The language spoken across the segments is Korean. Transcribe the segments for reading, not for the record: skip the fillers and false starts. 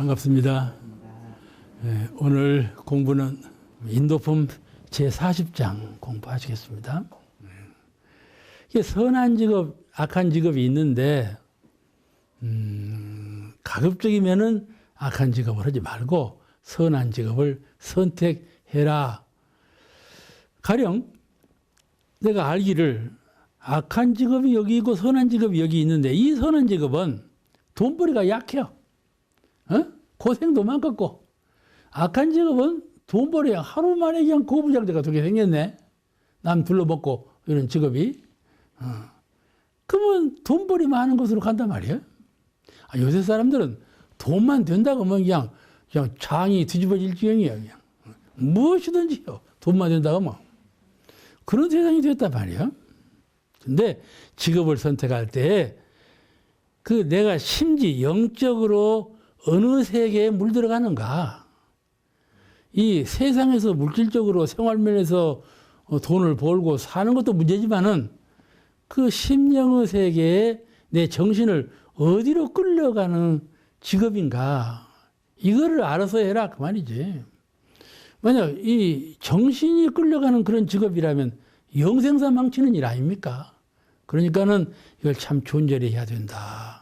반갑습니다. 오늘 공부는 인도품 제40장 공부하시겠습니다. 이게 선한 직업, 악한 직업이 있는데 가급적이면은 악한 직업을 하지 말고 선한 직업을 선택해라. 가령 내가 알기를 악한 직업이 여기 있고 선한 직업이 여기 있는데 이 선한 직업은 돈벌이가 약해요. 고생도 많겠고, 악한 직업은 돈벌이 하루 만에 그냥 고부장자가 되게 생겼네. 남 둘러먹고 이런 직업이. 그러면 돈벌이 많은 곳으로 간단 말이에요. 요새 사람들은 돈만 된다고 하면 그냥 장이 뒤집어질 지경이에요. 그냥. 무엇이든지요. 돈만 된다고 하면. 그런 세상이 됐단 말이에요. 근데 직업을 선택할 때 그 내가 심지 영적으로 어느 세계에 물들어가는가. 이 세상에서 물질적으로 생활면에서 돈을 벌고 사는 것도 문제지만은 그 심령의 세계에 내 정신을 어디로 끌려가는 직업인가. 이거를 알아서 해라. 그 말이지. 만약 이 정신이 끌려가는 그런 직업이라면 영생사 망치는 일 아닙니까? 그러니까는 이걸 참 존재를 해야 된다.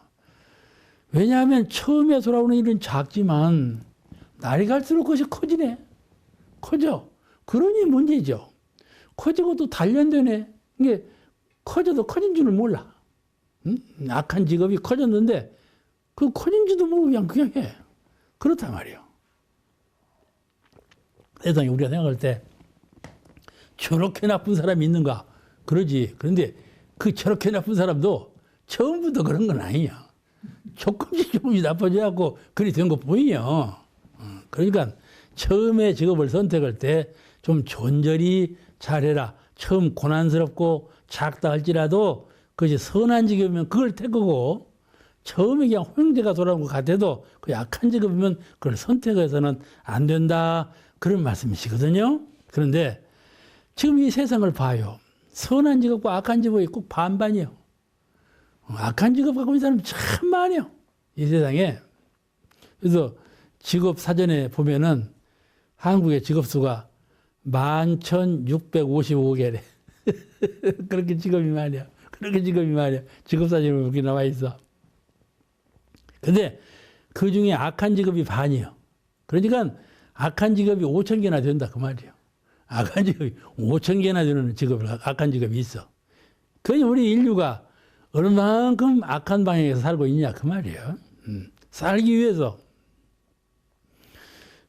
왜냐하면 처음에 돌아오는 일은 작지만 날이 갈수록 그것이 커지네. 커져. 그러니 문제죠. 커지고 또 단련되네. 이게 커져도 커진 줄을 몰라. 악한 직업이 커졌는데 그 커진지도 모르고 그냥 해. 그렇단 말이에요. 세상에 우리가 생각할 때 저렇게 나쁜 사람이 있는가? 그러지. 그런데 그 저렇게 나쁜 사람도 처음부터 그런 건 아니야. 조금씩 나빠져갖고 그리 된 거 보이요. 그러니까 처음에 직업을 선택할 때 좀 존절히 잘해라. 처음 고난스럽고 작다 할지라도 그것이 선한 직업이면 그걸 택하고 처음에 그냥 호영제가 돌아온 것 같아도 그 약한 직업이면 그걸 선택해서는 안 된다. 그런 말씀이시거든요. 그런데 지금 이 세상을 봐요. 선한 직업과 악한 직업이 꼭 반반이에요. 악한 직업 갖고 있는 사람이 참 많아요. 이 세상에. 그래서 직업 사전에 보면은 한국의 직업수가 11,655개래. 그렇게 직업이 많아요. 그렇게 직업이 많아요. 직업 사전에 그렇게 나와 있어. 근데 그 중에 악한 직업이 반이에요. 그러니까 악한 직업이 5,000개나 된다. 그 말이에요. 악한 직업이 5,000개나 되는 악한 직업이 있어. 그러니 우리 인류가 얼마만큼 악한 방향에서 살고 있냐. 그 말이에요. 살기 위해서.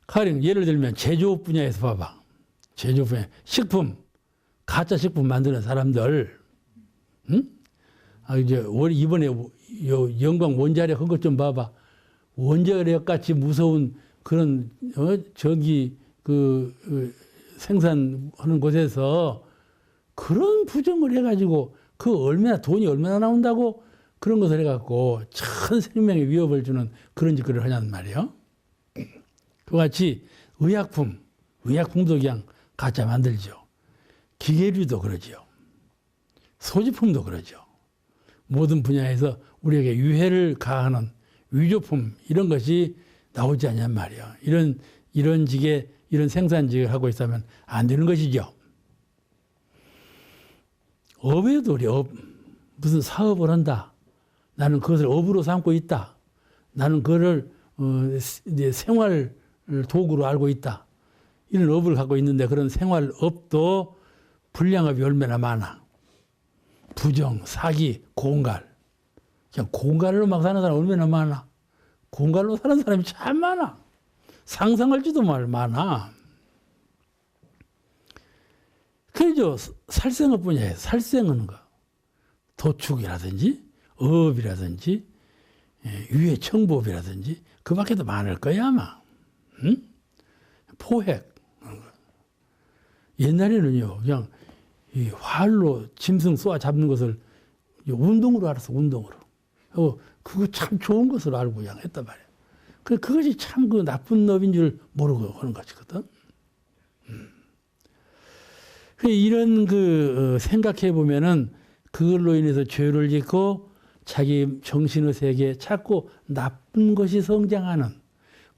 가령 예를 들면 제조업 분야에서 봐봐. 제조업 분야. 식품. 가짜 식품 만드는 사람들. 이제 이번에 영광 원자력 한 것 좀 봐봐. 원자력 같이 무서운 그런, 생산하는 곳에서 그런 부정을 해가지고 돈이 얼마나 나온다고 그런 것을 해갖고 전 생명에 위협을 주는 그런 짓거리를 하냐는 말이에요. 그와 같이 의약품도 그냥 가짜 만들죠. 기계류도 그러죠. 소지품도 그러죠. 모든 분야에서 우리에게 유해를 가하는 위조품 이런 것이 나오지 않냔 말이에요. 이런 생산직을 하고 있다면 안 되는 것이죠. 업에도 무슨 사업을 한다. 나는 그것을 업으로 삼고 있다. 나는 그거를 생활 도구로 알고 있다. 이런 업을 갖고 있는데 그런 생활업도 불량업이 얼마나 많아. 부정, 사기, 공갈. 그냥 공갈로 막 사는 사람 얼마나 많아. 공갈로 사는 사람이 참 많아. 상상할지도 많아. 그죠. 살생업 분야에 살생하는 거. 도축이라든지, 어업이라든지, 유해 청부업이라든지, 그 밖에도 많을 거야, 아마. 포획. 옛날에는요, 그냥 이 활로 짐승 쏘아 잡는 것을 운동으로 알았어, 운동으로. 그거 참 좋은 것으로 알고 그냥 했단 말이야. 그것이 참 그 나쁜 업인 줄 모르고 하는 것이거든. 이런 생각해 보면은 그걸로 인해서 죄를 짓고 자기 정신의 세계에 자꾸 나쁜 것이 성장하는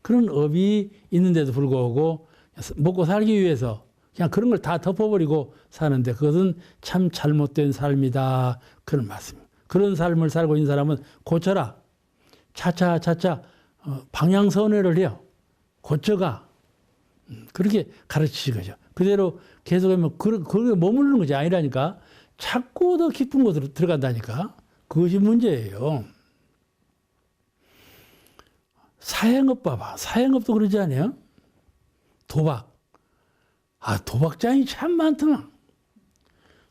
그런 업이 있는데도 불구하고 먹고 살기 위해서 그냥 그런 걸 다 덮어버리고 사는데 그것은 참 잘못된 삶이다. 그런 말씀입니다. 그런 삶을 살고 있는 사람은 고쳐라. 차차 방향선회를 해요. 고쳐가. 그렇게 가르치신 거죠. 그대로 계속하면 그렇게 머무르는 것이 아니라니까. 자꾸 더 깊은 곳으로 들어간다니까. 그것이 문제예요. 사행업 봐봐. 사행업도 그러지 않아요? 도박. 도박장이 참 많더만.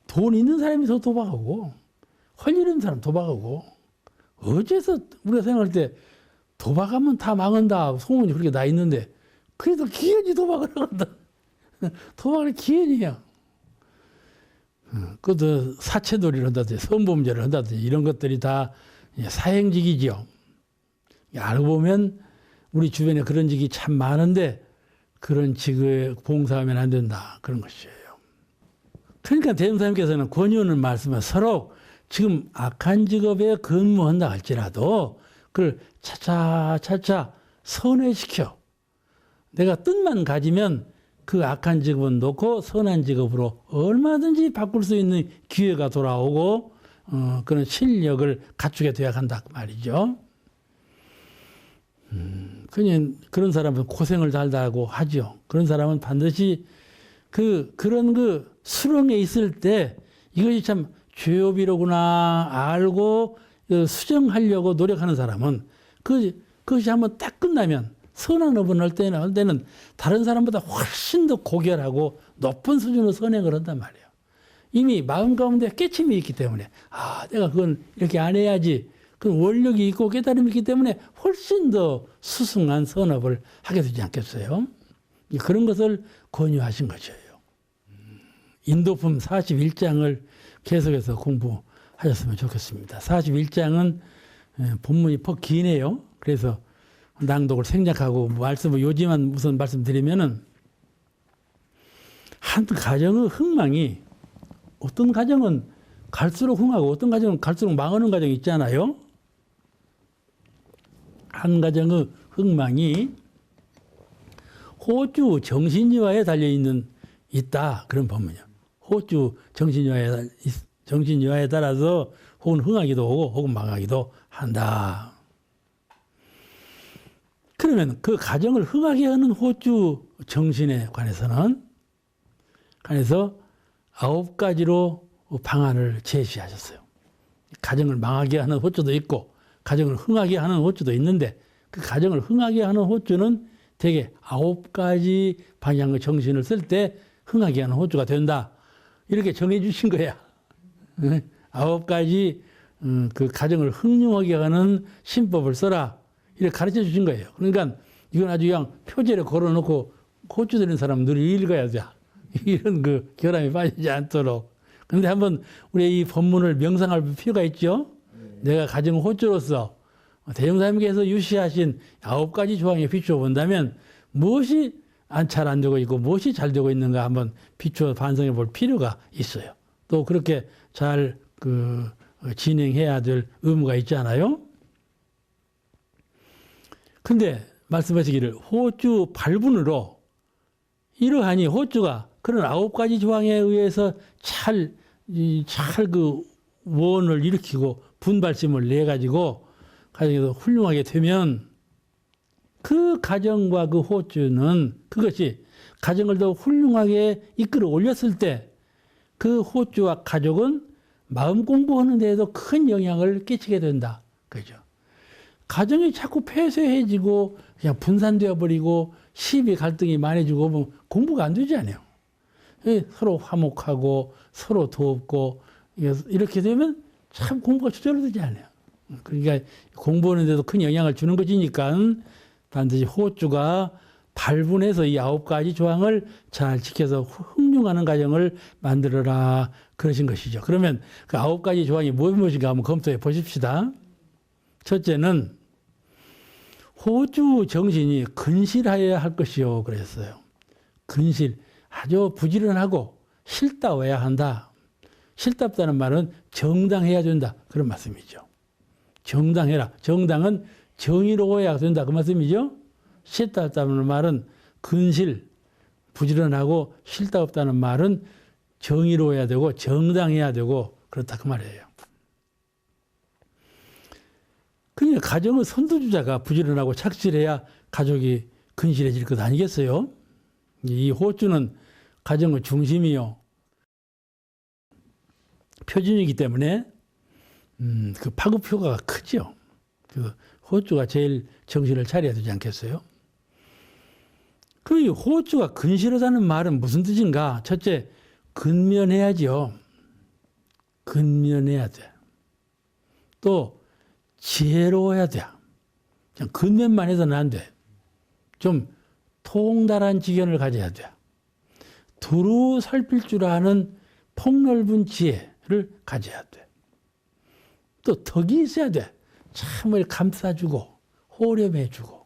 돈 있는 사람이 더 도박하고, 헐 잃은 사람 도박하고, 어째서 우리가 생각할 때 도박하면 다 망한다. 소문이 그렇게 나 있는데, 그래도 기연이 도박을 한다. 도박을 기연이 해요. 그것도 사채놀이를 한다든지, 성범죄를 한다든지, 이런 것들이 다 사행직이죠. 알고 보면 우리 주변에 그런 직이 참 많은데, 그런 직에 봉사하면 안 된다. 그런 것이에요. 그러니까 대종사님께서는 권유하는 말씀은 서로 지금 악한 직업에 근무한다 할지라도 그걸 차차 선회시켜. 내가 뜻만 가지면 그 악한 직업은 놓고 선한 직업으로 얼마든지 바꿀 수 있는 기회가 돌아오고 그런 실력을 갖추게 돼야 한다 그 말이죠. 그냥 그런 사람은 고생을 달다고 하죠. 그런 사람은 반드시 그런 수렁에 있을 때 이것이 참 죄업이로구나 알고 수정하려고 노력하는 사람은 그것이 한번 딱 끝나면 선한 업을 할 때는 다른 사람보다 훨씬 더 고결하고 높은 수준으로 선행을 한단 말이에요. 이미 마음 가운데 깨침이 있기 때문에 내가 그건 이렇게 안 해야지. 그 원력이 있고 깨달음이 있기 때문에 훨씬 더 수승한 선업을 하게 되지 않겠어요? 그런 것을 권유하신 것이에요. 인도품 41장을 계속해서 공부하셨으면 좋겠습니다. 41장은 본문이 퍽 기네요. 그래서 낭독을 생략하고 말씀을 요지만 우선 말씀드리면은 한 가정의 흥망이 어떤 가정은 갈수록 흥하고 어떤 가정은 갈수록 망하는 가정이 있잖아요. 한 가정의 흥망이 호주 정신이화에 있다. 그런 법문이요. 호주 정신이화에 따라서 혹은 흥하기도 하고 혹은 망하기도 한다. 그러면 그 가정을 흥하게 하는 호주 정신에 관해서 9가지로 방안을 제시하셨어요. 가정을 망하게 하는 호주도 있고 가정을 흥하게 하는 호주도 있는데 그 가정을 흥하게 하는 호주는 대개 9가지 방향의 정신을 쓸 때 흥하게 하는 호주가 된다. 이렇게 정해 주신 거야. 9가지 그 가정을 흥룡하게 하는 신법을 써라. 이렇게 가르쳐 주신 거예요. 그러니까 이건 아주 그냥 표제를 걸어놓고 호주 되는 사람 늘 읽어야 돼. 이런 결함이 빠지지 않도록. 그런데 한번 우리 이 법문을 명상할 필요가 있죠. 내가 가정 호주로서 대종사님께서 유시하신 9가지 조항에 비추어 본다면 무엇이 잘 안 되고 있고 무엇이 잘 되고 있는가 한번 비추어 반성해 볼 필요가 있어요. 또 그렇게 잘 진행해야 될 의무가 있잖아요. 근데 말씀하시기를 호주 발분으로 이러하니 호주가 그런 9가지 조항에 의해서 잘 원을 일으키고 분발심을 내가지고 가정에서 훌륭하게 되면 그 가정과 그 호주는 그것이 가정을 더 훌륭하게 이끌어 올렸을 때 그 호주와 가족은 마음 공부하는 데에도 큰 영향을 끼치게 된다. 그죠? 가정이 자꾸 폐쇄해지고 그냥 분산되어 버리고 시비 갈등이 많아지고 보면 공부가 안 되지 않아요. 서로 화목하고 서로 돕고 이렇게 되면 참 공부가 저절로 되지 않아요. 그러니까 공부하는 데도 큰 영향을 주는 것이니까 반드시 호주가 발분해서 이 9가지 조항을 잘 지켜서 훌륭하는 가정을 만들어라 그러신 것이죠. 그러면 그 9가지 조항이 무엇인가 한번 검토해 보십시다. 첫째는 호주 정신이 근실하여야 할 것이요 그랬어요. 근실, 아주 부지런하고 실답해야 한다. 실답다는 말은 정당해야 된다. 그런 말씀이죠. 정당해라. 정당은 정의로워야 된다. 그 말씀이죠. 싫다 없다는 말은 근실, 부지런하고 싫다 없다는 말은 정의로워야 되고 정당해야 되고 그렇다 그 말이에요. 그러니까 가정의 선두주자가 부지런하고 착실해야 가족이 근실해질 것 아니겠어요? 이 호주는 가정의 중심이요. 표준이기 때문에 그 파급 효과가 크죠. 그 호주가 제일 정신을 차려야 되지 않겠어요? 그 호주가 근실하다는 말은 무슨 뜻인가? 첫째, 근면해야지요. 근면해야 돼. 또 지혜로워야 돼. 그냥 근면만 해서는 안 돼. 좀 통달한 지견을 가져야 돼. 두루 살필 줄 아는 폭넓은 지혜를 가져야 돼. 또 덕이 있어야 돼. 참을 감싸주고 호렴해주고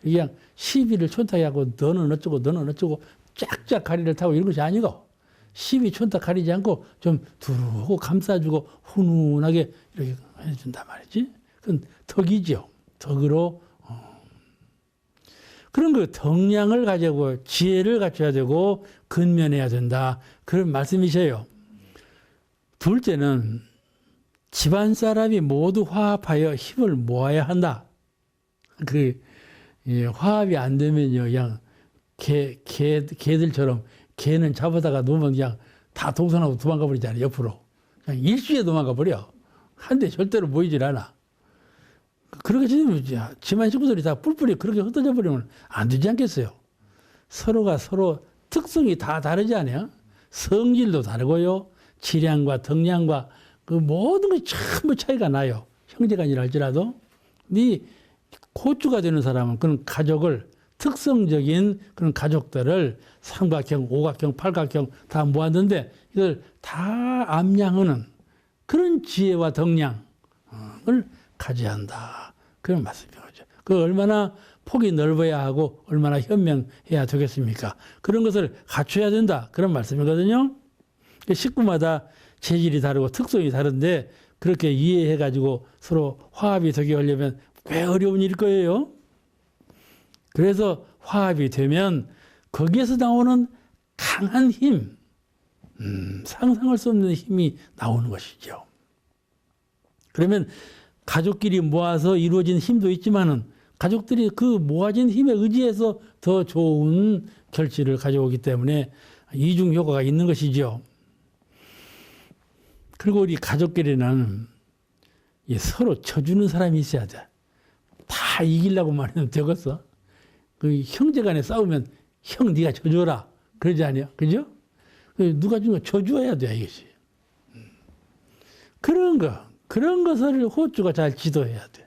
그냥 시비를 촌탁하고 너는 어쩌고 너는 어쩌고 쫙쫙 가리를 타고 이런 것이 아니고 시비 촌탁 가리지 않고 좀 두루고 감싸주고 훈훈하게 이렇게 해준단 말이지. 그건 덕이죠. 덕으로 그런 그 덕량을 가지고 지혜를 갖춰야 되고 근면해야 된다. 그런 말씀이세요. 둘째는 집안 사람이 모두 화합하여 힘을 모아야 한다. 화합이 안 되면요, 그냥 개들처럼 개는 잡아다가 놓으면 그냥 다 동선하고 도망가 버리잖아요, 옆으로. 그냥 일시에 도망가 버려. 한데 절대로 모이질 않아. 그렇게 되면 집안 식구들이 다 뿔뿔이 그렇게 흩어져 버리면 안 되지 않겠어요? 서로가 서로 특성이 다 다르지 않아요? 성질도 다르고요, 질량과 덕량과 그 모든 것이 전부 차이가 나요. 형제간이라 할지라도. 네 고주가 되는 사람은 그런 가족을 특성적인 그런 가족들을 삼각형, 오각형, 팔각형 다 모았는데 이걸 다 암양하는 그런 지혜와 덕량을 가져야 한다. 그런 말씀인 거죠. 그 얼마나 폭이 넓어야 하고 얼마나 현명해야 되겠습니까? 그런 것을 갖춰야 된다. 그런 말씀이거든요. 식구마다 체질이 다르고 특성이 다른데 그렇게 이해해가지고 서로 화합이 되게 하려면 꽤 어려운 일일 거예요. 그래서 화합이 되면 거기에서 나오는 강한 힘, 상상할 수 없는 힘이 나오는 것이죠. 그러면 가족끼리 모아서 이루어진 힘도 있지만은 가족들이 그 모아진 힘에 의지해서 더 좋은 결실을 가져오기 때문에 이중 효과가 있는 것이죠. 그리고 우리 가족끼리는 서로 져주는 사람이 있어야 돼. 다 이기려고만 해도 되겠어? 그 형제 간에 싸우면 형 네가 져줘라. 그러지 않아요? 그죠? 누가 준 거 져줘야 돼, 이것이. 그런 것을 호주가 잘 지도해야 돼.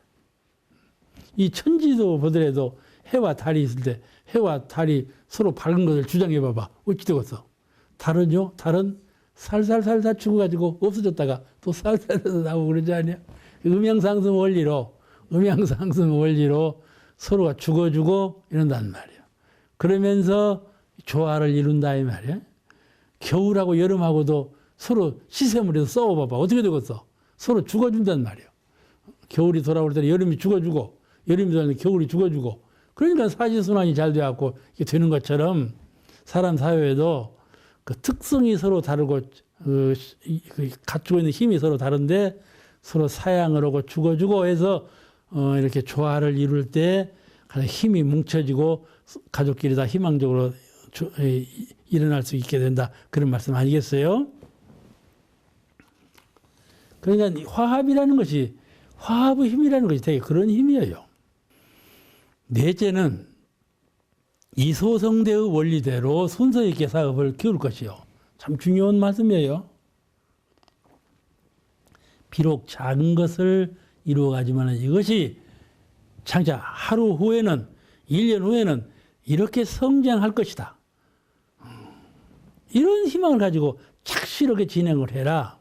이 천지도 보더라도 해와 달이 있을 때 해와 달이 서로 밝은 것을 주장해 봐봐. 어찌 되겠어? 달은요? 달은 살살살살 죽어가지고 없어졌다가 또 살살살살 나오고 그러지 않아요? 음양상승 원리로 서로가 죽어주고 이런단 말이에요. 그러면서 조화를 이룬다 이 말이에요. 겨울하고 여름하고도 서로 시샘을 해서 싸워봐봐. 어떻게 되겠어? 서로 죽어준단 말이에요. 겨울이 돌아올 때는 여름이 죽어주고 여름이 돌아올 때 겨울이 죽어주고 그러니까 사지순환이 잘 돼갖고 이게 되는 것처럼 사람 사회에도 그 특성이 서로 다르고 갖추고 있는 힘이 서로 다른데 서로 사양을 하고 죽어주고 해서 이렇게 조화를 이룰 때 가장 힘이 뭉쳐지고 가족끼리 다 희망적으로 일어날 수 있게 된다. 그런 말씀 아니겠어요? 그러니까 화합의 힘이라는 것이 되게 그런 힘이에요. 넷째는 이소성대의 원리대로 순서 있게 사업을 키울 것이요. 참 중요한 말씀이에요. 비록 작은 것을 이루어가지만 이것이 장차 하루 후에는 1년 후에는 이렇게 성장할 것이다. 이런 희망을 가지고 착실하게 진행을 해라.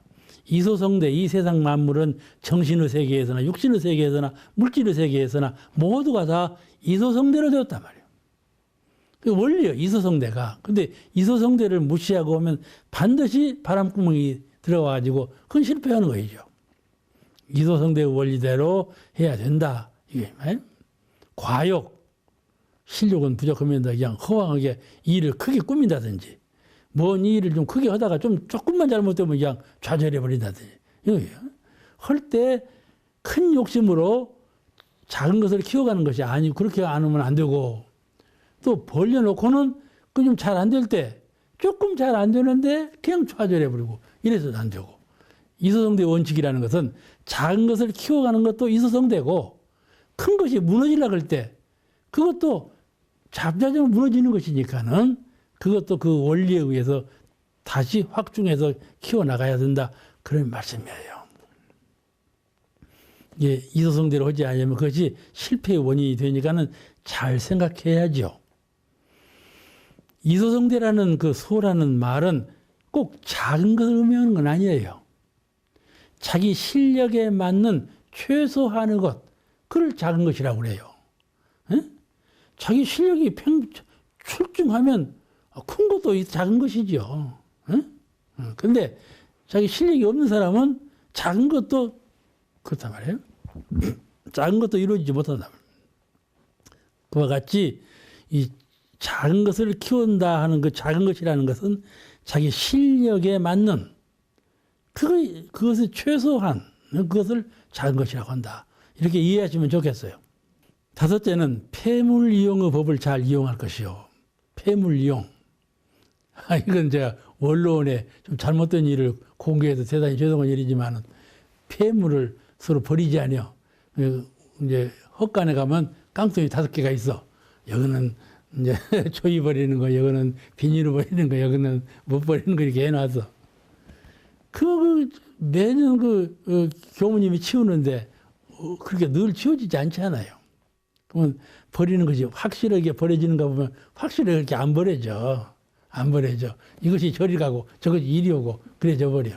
이소성대 이 세상 만물은 정신의 세계에서나 육신의 세계에서나 물질의 세계에서나 모두가 다 이소성대로 되었단 말이에요. 그 원리예요. 이소성대가. 근데 이소성대를 무시하고 오면 반드시 바람구멍이 들어와가지고 그건 실패하는 거죠. 이소성대의 원리대로 해야 된다. 이게 과욕, 실력은 부족하면 그냥 허황하게 일을 크게 꾸민다든지 뭔 일을 좀 크게 하다가 좀 조금만 잘못되면 그냥 좌절해 버린다든지 할 때 큰 욕심으로 작은 것을 키워가는 것이 아니고 그렇게 안 하면 안 되고 또 벌려놓고는 그 좀 잘 안 될 때 조금 잘 안 되는데 그냥 좌절해 버리고 이래서도 안 되고 이소성대 원칙이라는 것은 작은 것을 키워가는 것도 이소성대고 큰 것이 무너지려고 할 때 그것도 잡자적으로 무너지는 것이니까는 그것도 그 원리에 의해서 다시 확충해서 키워나가야 된다. 그런 말씀이에요. 예, 이소성대로 하지 않으면 그것이 실패의 원인이 되니까는 잘 생각해야죠. 이소성대라는 그 소라는 말은 꼭 작은 것을 의미하는 건 아니에요. 자기 실력에 맞는 최소한의 것, 그걸 작은 것이라고 그래요. 에? 자기 실력이 출중하면 큰 것도 작은 것이죠. 그런데 자기 실력이 없는 사람은 작은 것도 그렇단 말이에요. 작은 것도 이루어지지 못한다. 그와 같이 이 작은 것을 키운다 하는 그 작은 것이라는 것은 자기 실력에 맞는 그것의 최소한 그것을 작은 것이라고 한다. 이렇게 이해하시면 좋겠어요. 다섯째는 폐물 이용의 법을 잘 이용할 것이요. 폐물 이용. 이건 제가 원로원에 좀 잘못된 일을 공개해서 대단히 죄송한 일이지만 폐물을 서로 버리지 않아요. 이제 헛간에 가면 깡통이 5개가 있어. 여기는 이제 조이 버리는 거, 여기는 비닐을 버리는 거, 여기는 못 버리는 거 이렇게 해놔서. 매년 교무님이 치우는데 그렇게 늘 치워지지 않잖아요. 그러면 버리는 것이 확실하게 버려지는가 보면 확실하게 그렇게 안 버려져. 안 버려져. 이것이 저리 가고 저것이 이리 오고 그래져 버려.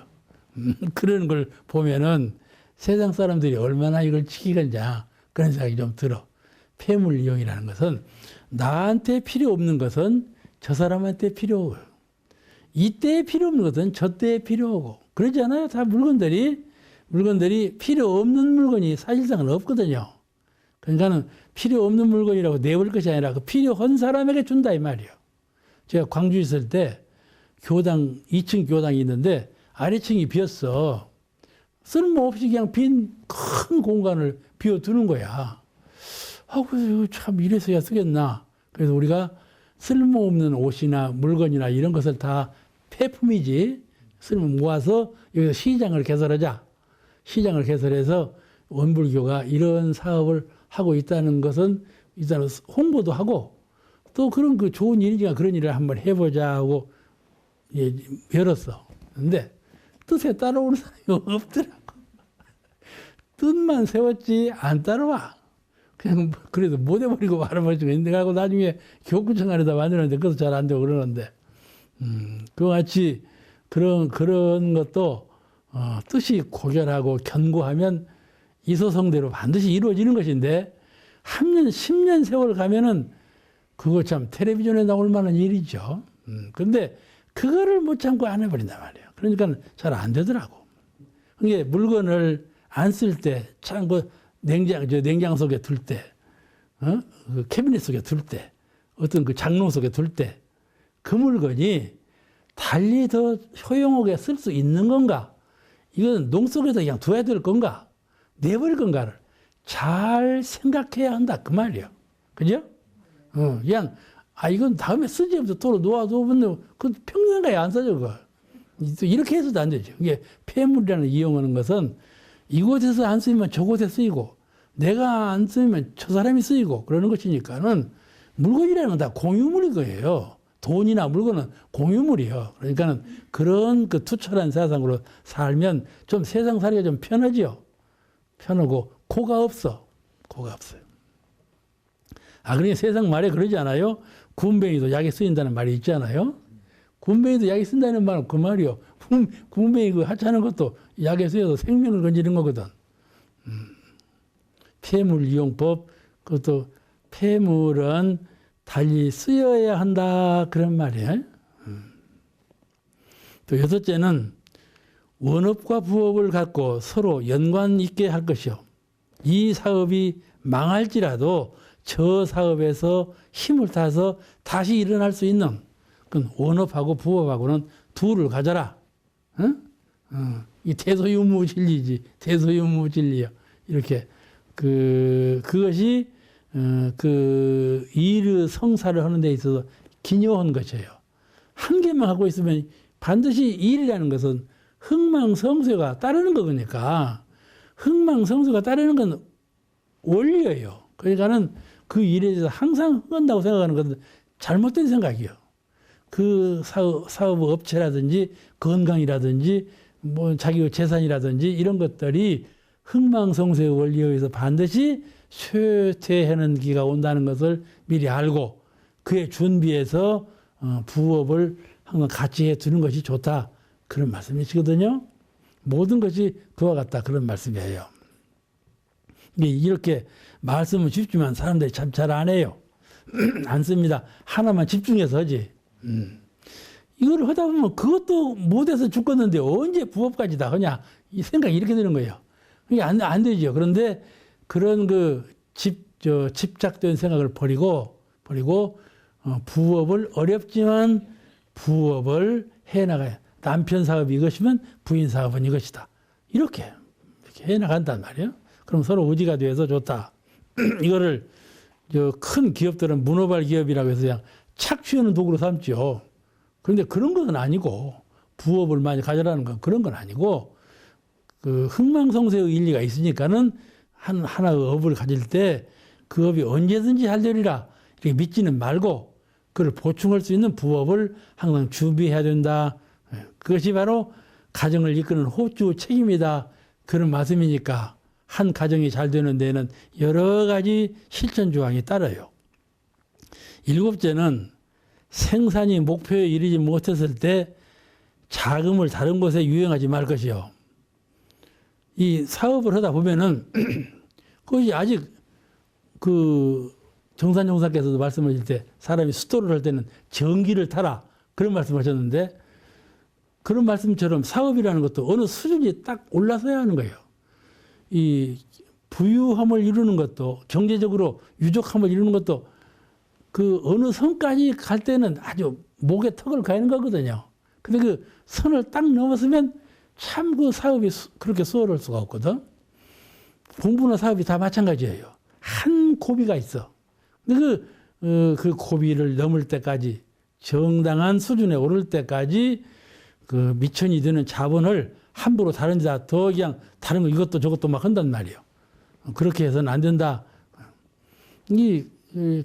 그런 걸 보면은 세상 사람들이 얼마나 이걸 지키겠냐 그런 생각이 좀 들어. 폐물 이용이라는 것은 나한테 필요 없는 것은 저 사람한테 필요하고 이때에 필요 없는 것은 저 때에 필요하고 그러지 않아요? 다 물건들이 필요 없는 물건이 사실상은 없거든요. 그러니까는 필요 없는 물건이라고 내버릴 것이 아니라 그 필요한 사람에게 준다 이 말이에요. 제가 광주에 있을 때 교당 2층 교당이 있는데 아래층이 비었어. 쓸모없이 그냥 빈 큰 공간을 비워두는 거야. 그래서 참 이래서야 쓰겠나. 그래서 우리가 쓸모없는 옷이나 물건이나 이런 것을 다 폐품이지 쓸모 모아서 여기서 시장을 개설하자. 시장을 개설해서 원불교가 이런 사업을 하고 있다는 것은 일단 홍보도 하고 또 그런 그 좋은 일이니까 그런 일을 한번 해보자 하고 열었어. 근데 뜻에 따라오는 사람이 없더라고. 뜻만 세웠지 안 따라와. 그냥 그래도 못 해버리고 말아버리고 있는데 하고 나중에 교구청 안에다 만들었는데 그것도 잘 안 되고 그러는데 그와 같이 그런 것도 뜻이 고결하고 견고하면 이소성대로 반드시 이루어지는 것인데 3년 10년 세월 가면은 그거 참 텔레비전에 나올 만한 일이죠. 근데 그거를 못 참고 안 해버린단 말이에요. 그러니까 잘 안 되더라고. 이게 물건을 안 쓸 때, 참 그 냉장 속에 둘 때, 그 캐비넷 속에 둘 때, 어떤 그 장롱 속에 둘 때, 그 물건이 달리 더 효용하게 쓸 수 있는 건가? 이건 농 속에서 그냥 둬야 될 건가? 내버릴 건가를 잘 생각해야 한다. 그 말이에요. 그죠? 그냥, 이건 다음에 쓰지 하면서 도로 놓아두면 그 평생 가야 안 써져, 그거. 이렇게 해서도 안 되죠. 이게 폐물이라는 이용하는 것은 이곳에서 안 쓰이면 저곳에 쓰이고 내가 안 쓰이면 저 사람이 쓰이고 그러는 것이니까는 물건이라는 건 다 공유물인 거예요. 돈이나 물건은 공유물이에요. 그러니까는 그런 그 투철한 세상으로 살면 좀 세상 살기가 좀 편하지요. 편하고 고가 없어. 고가 없어요. 그러니까 세상 말에 그러지 않아요? 군뱅이도 약에 쓰인다는 말이 있잖아요. 군뱅이도 약에 쓴다는 말은 그 말이요. 군뱅이 그 하찮은 것도 약에 쓰여서 생명을 건지는 거거든. 폐물 이용법, 그것도 폐물은 달리 쓰여야 한다. 그런 말이에요. 또 여섯째는 원업과 부업을 갖고 서로 연관 있게 할 것이요. 이 사업이 망할지라도 저 사업에서 힘을 타서 다시 일어날 수 있는 그 원업하고 부업하고는 둘을 가져라. 이 대소유무진리지. 대소유무진리요. 이렇게 그것이 그 일 성사를 하는 데 있어서 기묘한 것이에요. 한 개만 하고 있으면 반드시 일이라는 것은 흥망성쇠가 따르는 거니까 흥망성쇠가 따르는 건 원리예요. 그러니까는 그 일에 대해서 항상 흥한다고 생각하는 것은 잘못된 생각이에요. 그 사업 업체라든지 건강이라든지 뭐 자기 재산이라든지 이런 것들이 흥망성쇠의 원리에 의해서 반드시 쇠퇴하는 기가 온다는 것을 미리 알고 그에 준비해서 부업을 항상 같이 해 두는 것이 좋다. 그런 말씀이시거든요. 모든 것이 그와 같다. 그런 말씀이에요. 이렇게 말씀은 쉽지만 사람들이 참 잘 안 해요. 안 씁니다. 하나만 집중해서 하지. 이걸 하다 보면 그것도 못해서 죽겠는데 언제 부업까지 다 하냐. 이 생각이 이렇게 되는 거예요. 이게 안 되죠. 그런데 그런 집착된 생각을 버리고 부업을 어렵지만 부업을 해나가야. 남편 사업이 이것이면 부인 사업은 이것이다. 이렇게 해나간단 말이에요. 그럼 서로 의지가 돼서 좋다. 이거를 큰 기업들은 문어발 기업이라고 해서 그냥 착취하는 도구로 삼죠. 그런데 그런 것은 아니고 부업을 많이 가져라는 건 그런 건 아니고 그 흥망성쇠의 일리가 있으니까는 하나의 업을 가질 때 그 업이 언제든지 잘 되리라 이렇게 믿지는 말고 그걸 보충할 수 있는 부업을 항상 준비해야 된다. 그것이 바로 가정을 이끄는 호주 책임이다. 그런 말씀이니까 한 가정이 잘 되는 데는 여러 가지 실천 조항이 따라요. 7째는 생산이 목표에 이르지 못했을 때 자금을 다른 곳에 유용하지 말 것이요. 이 사업을 하다 보면은 그것이 아직 그 정산용사께서도 말씀하실 때 사람이 수도를 할 때는 전기를 타라 그런 말씀하셨는데 그런 말씀처럼 사업이라는 것도 어느 수준이 딱 올라서야 하는 거예요. 이 부유함을 이루는 것도 경제적으로 유족함을 이루는 것도 그 어느 선까지 갈 때는 아주 목에 턱을 가는 거거든요. 근데 그 선을 딱 넘었으면 참 그 사업이 그렇게 수월할 수가 없거든. 공부나 사업이 다 마찬가지예요. 한 고비가 있어. 근데 그 고비를 넘을 때까지 정당한 수준에 오를 때까지 그 미천이 되는 자본을 함부로 다른 데다 더 그냥 다른 거 이것도 저것도 막 한단 말이에요. 그렇게 해서는 안 된다. 이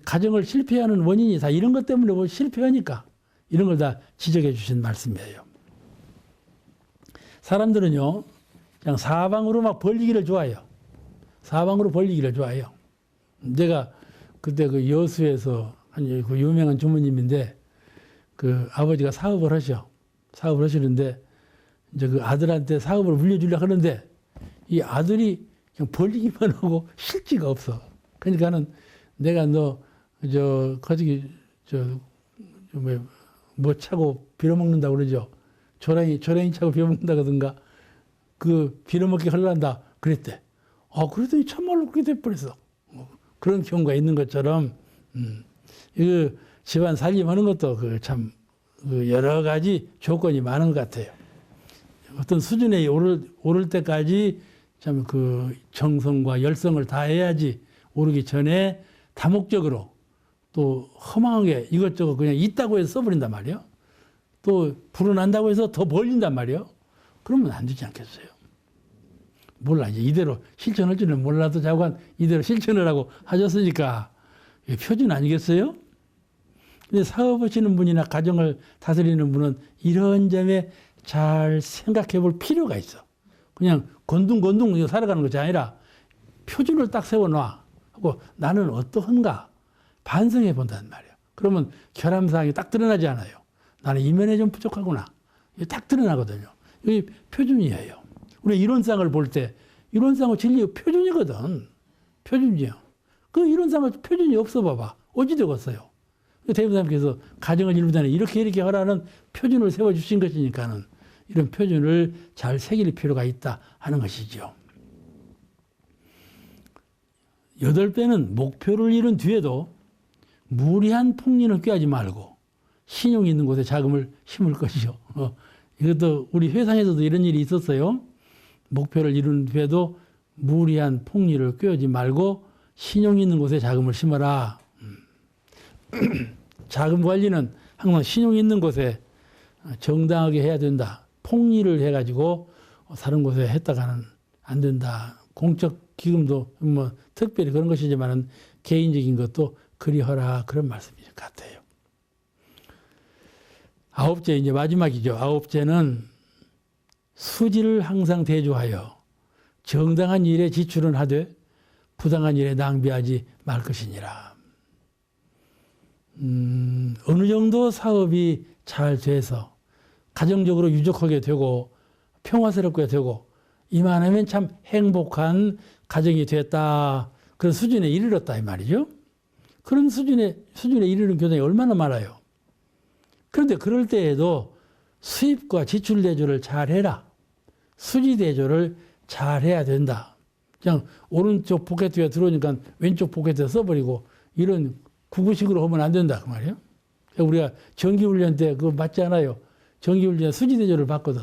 가정을 실패하는 원인이 다 이런 것 때문에 뭐 실패하니까 이런 걸 다 지적해 주신 말씀이에요. 사람들은요, 그냥 사방으로 막 벌리기를 좋아해요. 사방으로 벌리기를 좋아해요. 내가 그때 그 여수에서 그 유명한 주모님인데 그 아버지가 사업을 하셔. 사업을 하시는데 이제 그 아들한테 사업을 물려주려고 하는데 이 아들이 그냥 벌리기만 하고 실지가 없어. 그러니까는 내가 거기 뭐 차고 빌어먹는다고 그러죠. 조랑이 차고 빌어먹는다든가 그 빌어먹기 하려한다 그랬대. 그랬더니 참말로 그렇게 돼버렸어. 그런 경우가 있는 것처럼, 이거 집안 살림하는 것도 참 여러 가지 조건이 많은 것 같아요. 어떤 수준에 오를 때까지 참 그 정성과 열성을 다해야지 오르기 전에 다목적으로 또 허망하게 이것저것 그냥 있다고 해서 써버린단 말이에요. 또 불어난다고 해서 더 벌린단 말이에요. 그러면 안 되지 않겠어요? 몰라. 이제 이대로 실천할 줄은 몰라도 자관 이대로 실천을 하고 하셨으니까 표준 아니겠어요? 근데 사업하시는 분이나 가정을 다스리는 분은 이런 점에 잘 생각해 볼 필요가 있어. 그냥 건둥건둥 살아가는 것이 아니라 표준을 딱 세워놔. 하고 나는 어떠한가 반성해 본다는 말이에요. 그러면 결함사항이 딱 드러나지 않아요. 나는 이 면에 좀 부족하구나. 이게 딱 드러나거든요. 이게 표준이에요. 우리 이론상을 볼 때 이론상은 진리의 표준이거든. 표준이요. 그 이론상은 표준이 없어 봐봐. 어찌 되겠어요? 대부사님께서 가정을 이루다니 이렇게 하라는 표준을 세워주신 것이니까는 이런 표준을 잘 새길 필요가 있다 하는 것이죠. 8배는 목표를 이룬 뒤에도 무리한 폭리는 꾀하지 말고 신용이 있는 곳에 자금을 심을 것이죠. 이것도 우리 회사에서도 이런 일이 있었어요. 목표를 이룬 뒤에도 무리한 폭리를 꾀하지 말고 신용이 있는 곳에 자금을 심어라. 자금 관리는 항상 신용이 있는 곳에 정당하게 해야 된다. 폭리를 해가지고 다른 곳에 했다가는 안 된다. 공적 기금도 뭐 특별히 그런 것이지만은 개인적인 것도 그리하라 그런 말씀인 것 같아요. 9째 이제 마지막이죠. 9째는 수지를 항상 대조하여 정당한 일에 지출은 하되 부당한 일에 낭비하지 말 것이니라. 어느 정도 사업이 잘 돼서 가정적으로 유족하게 되고 평화스럽게 되고 이만하면 참 행복한 가정이 됐다. 그런 수준에 이르렀다 이 말이죠. 그런 수준에 이르는 교단이 얼마나 많아요. 그런데 그럴 때에도 수입과 지출 대조를 잘 해라. 수지 대조를 잘 해야 된다. 그냥 오른쪽 포켓에 들어오니까 왼쪽 포켓에 써버리고 이런 구구식으로 하면 안 된다 그 말이에요. 우리가 정기훈련 때 그거 맞지 않아요. 정기훈련 수지 대조를 받거든.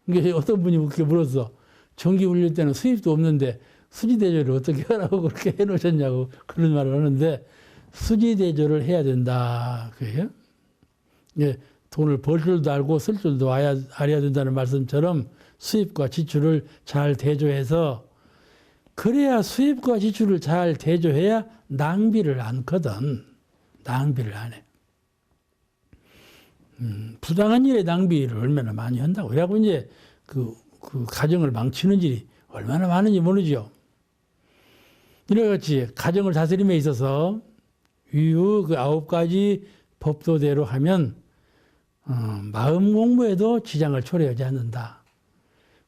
그러니까 어떤 분이 그렇게 물었어. 정기훈련 때는 수입도 없는데 수지 대조를 어떻게 하라고 그렇게 해놓으셨냐고 그런 말을 하는데 수지 대조를 해야 된다. 그래요. 예, 돈을 벌 줄도 알고 쓸 줄도 알아야 된다는 말씀처럼 수입과 지출을 잘 대조해서 그래야 수입과 지출을 잘 대조해야 낭비를 않거든. 낭비를 안 해. 부당한 일에 낭비를 얼마나 많이 한다고. 그래갖고 이제 그 가정을 망치는 일이 얼마나 많은지 모르죠. 이래같이 가정을 다스림에 있어서 위의 그 9가지 법도대로 하면 마음 공부에도 지장을 초래하지 않는다.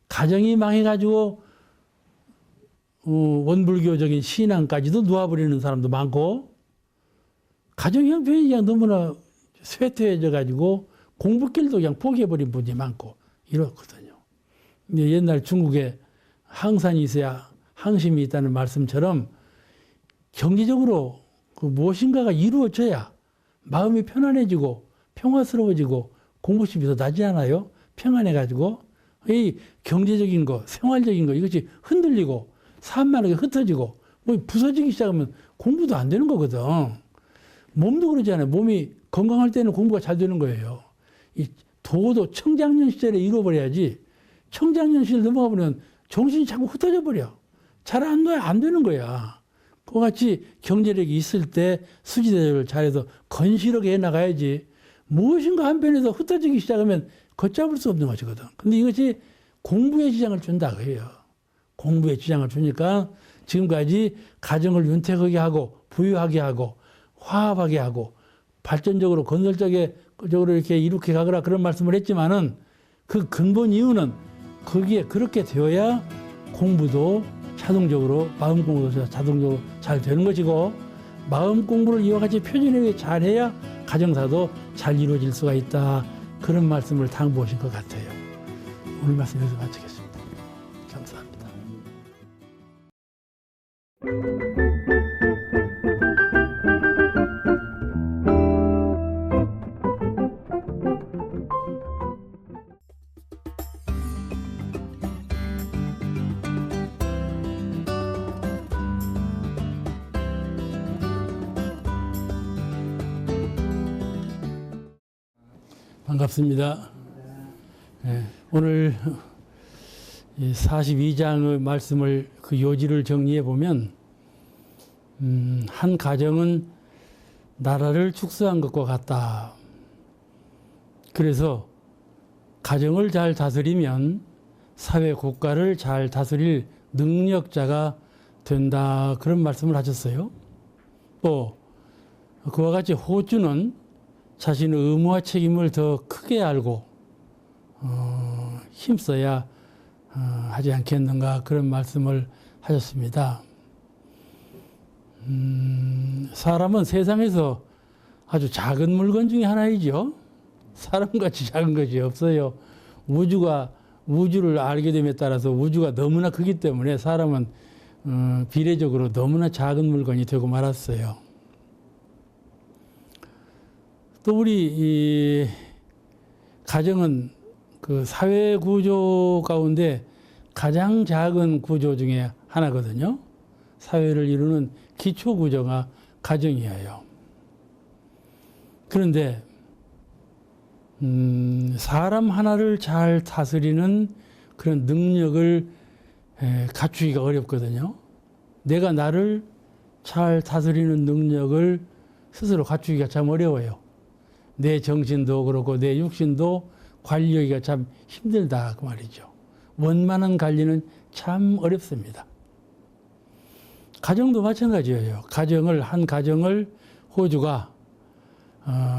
가정이 망해가지고 원불교적인 신앙까지도 놓아버리는 사람도 많고 가정 형편이 그냥 너무나 쇠퇴해져가지고 공부길도 그냥 포기해버린 분이 많고 이렇거든요. 옛날 중국에 항산이 있어야 항심이 있다는 말씀처럼 경제적으로 그 무엇인가가 이루어져야 마음이 편안해지고 평화스러워지고 공부심이 더 나지 않아요? 평안해가지고 이 경제적인 거, 생활적인 거 이것이 흔들리고 산만하게 흩어지고 뭐 부서지기 시작하면 공부도 안 되는 거거든. 몸도 그러잖아요. 몸이 건강할 때는 공부가 잘 되는 거예요. 이 도도 청장년 시절에 이뤄버려야지 청장년 시절 넘어가 보면 정신이 자꾸 흩어져 버려. 잘 안 되는 거야. 그와 같이 경제력이 있을 때 수지대조를 잘해서 건실하게 해나가야지 무엇인가 한편에서 흩어지기 시작하면 걷잡을 수 없는 것이거든. 근데 이것이 공부에 지장을 준다 그래요. 공부에 지장을 주니까 지금까지 가정을 윤택하게 하고 부유하게 하고 화합하게 하고 발전적으로 건설적으로 이렇게 이렇게 가거라 그런 말씀을 했지만은 그 근본 이유는 거기에 그렇게 되어야 공부도 자동적으로 마음 공부도 자동적으로 잘 되는 것이고 마음 공부를 이와 같이 표준에 잘해야 가정사도 잘 이루어질 수가 있다. 그런 말씀을 당부하신 것 같아요. 오늘 말씀 여기서 마치겠습니다. 감사합니다. 반갑습니다. 네, 오늘 42장의 말씀을 그 요지를 정리해 보면 한 가정은 나라를 축소한 것과 같다. 그래서 가정을 잘 다스리면 사회 국가를 잘 다스릴 능력자가 된다. 그런 말씀을 하셨어요. 또 그와 같이 호주는 자신의 의무와 책임을 더 크게 알고 힘써야 하지 않겠는가 그런 말씀을 하셨습니다. 사람은 세상에서 아주 작은 물건 중에 하나이죠. 사람같이 작은 것이 없어요. 우주를 알게 됨에 따라서 우주가 너무나 크기 때문에 사람은 비례적으로 너무나 작은 물건이 되고 말았어요. 또 우리 이 가정은 그 사회 구조 가운데 가장 작은 구조 중에 하나거든요. 사회를 이루는 기초 구조가 가정이에요. 그런데 사람 하나를 잘 다스리는 그런 능력을 갖추기가 어렵거든요. 내가 나를 잘 다스리는 능력을 스스로 갖추기가 참 어려워요. 내 정신도 그렇고 내 육신도 관리하기가 참 힘들다 그 말이죠. 원만한 관리는 참 어렵습니다. 가정도 마찬가지예요. 한 가정을 호주가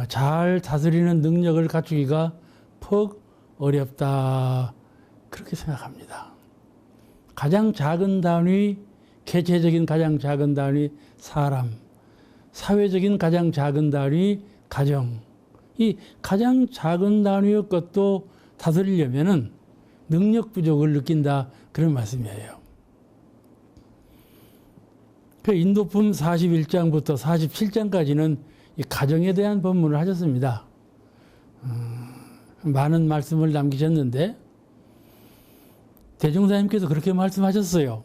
잘 다스리는 능력을 갖추기가 퍽 어렵다 그렇게 생각합니다. 가장 작은 단위, 개체적인 가장 작은 단위 사람, 사회적인 가장 작은 단위 가정. 이 가장 작은 단위의 것도 다스리려면은 능력 부족을 느낀다 그런 말씀이에요. 그 인도품 41장부터 47장까지는 이 가정에 대한 법문을 하셨습니다. 많은 말씀을 남기셨는데 대종사님께서 그렇게 말씀하셨어요.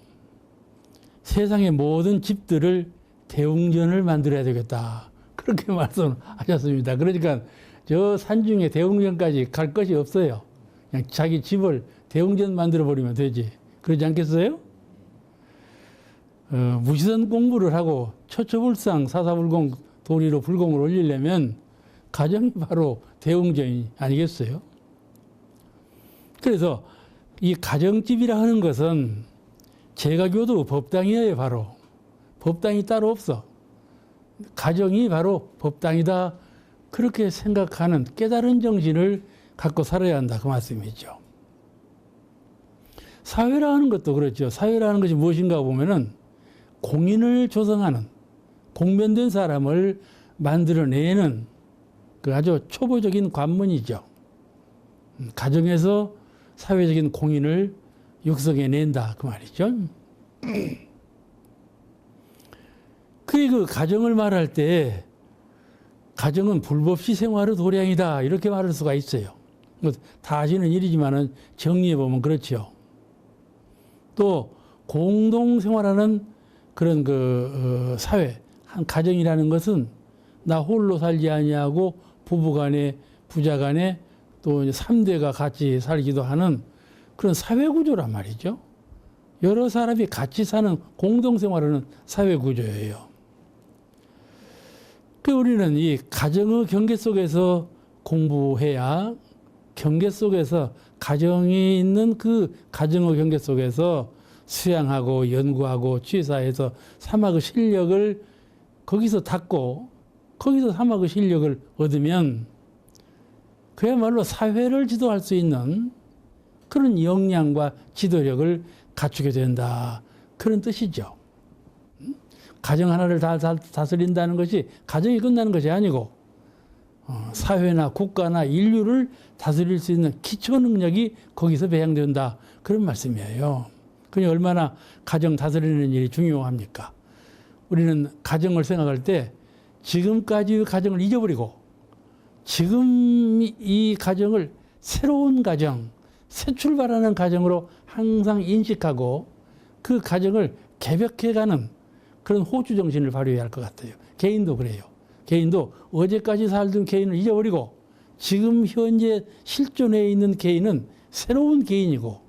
세상의 모든 집들을 대웅전을 만들어야 되겠다. 그렇게 말씀하셨습니다. 그러니까 저 산중에 대웅전까지 갈 것이 없어요. 그냥 자기 집을 대웅전 만들어 버리면 되지. 그러지 않겠어요? 무시선 공부를 하고 처처불상 사사불공 도리로 불공을 올리려면 가정이 바로 대웅전이 아니겠어요? 그래서 이 가정집이라 하는 것은 제가교도 법당이에요. 바로 법당이 따로 없어. 가정이 바로 법당이다. 그렇게 생각하는 깨달은 정신을 갖고 살아야 한다. 그 말씀이죠. 사회라는 것도 그렇죠. 사회라는 것이 무엇인가 보면은 공인을 조성하는 공변된 사람을 만들어내는 그 아주 초보적인 관문이죠. 가정에서 사회적인 공인을 육성해낸다. 그 말이죠. 그 가정을 말할 때 가정은 불법시 생활의 도량이다. 이렇게 말할 수가 있어요. 다 아시는 일이지만은 정리해보면 그렇죠. 또 공동생활하는 그런 사회, 한 가정이라는 것은 나 홀로 살지 아니하고 부부간에 부자간에 또 3대가 같이 살기도 하는 그런 사회구조란 말이죠. 여러 사람이 같이 사는 공동생활하는 사회구조예요. 우리는 이 가정의 경계 속에서 공부해야 경계 속에서 가정이 있는 그 가정의 경계 속에서 수양하고 연구하고 취사해서 사막의 실력을 거기서 닦고 거기서 사막의 실력을 얻으면 그야말로 사회를 지도할 수 있는 그런 역량과 지도력을 갖추게 된다. 그런 뜻이죠. 가정 하나를 다 다스린다는 것이 가정이 끝나는 것이 아니고 사회나 국가나 인류를 다스릴 수 있는 기초 능력이 거기서 배양된다. 그런 말씀이에요. 그러니 얼마나 가정 다스리는 일이 중요합니까? 우리는 가정을 생각할 때 지금까지의 가정을 잊어버리고 지금 이 가정을 새로운 가정, 새 출발하는 가정으로 항상 인식하고 그 가정을 개벽해가는 그런 호주 정신을 발휘해야 할 것 같아요. 개인도 그래요. 개인도 어제까지 살던 개인을 잊어버리고 지금 현재 실존해 있는 개인은 새로운 개인이고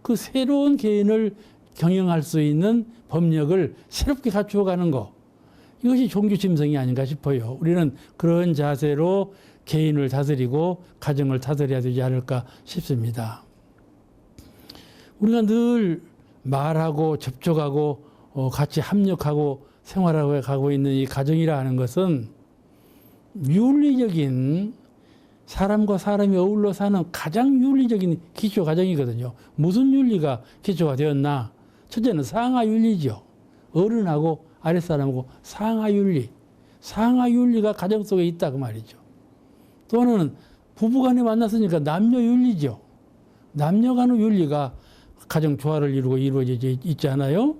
그 새로운 개인을 경영할 수 있는 법력을 새롭게 갖추어가는 것. 이것이 종교 짐승이 아닌가 싶어요. 우리는 그런 자세로 개인을 다스리고 가정을 다스려야 되지 않을까 싶습니다. 우리가 늘 말하고 접촉하고 같이 합력하고 생활하고 가고 있는 이 가정이라 하는 것은 윤리적인 사람과 사람이 어울러 사는 가장 윤리적인 기초 가정이거든요. 무슨 윤리가 기초가 되었나? 첫째는 상하윤리죠. 어른하고 아랫사람하고 상하윤리. 상하윤리가 가정 속에 있다 그 말이죠. 또 하나는 부부간에 만났으니까 남녀윤리죠. 남녀간의 윤리가 가정 조화를 이루고 이루어져 있지 않아요?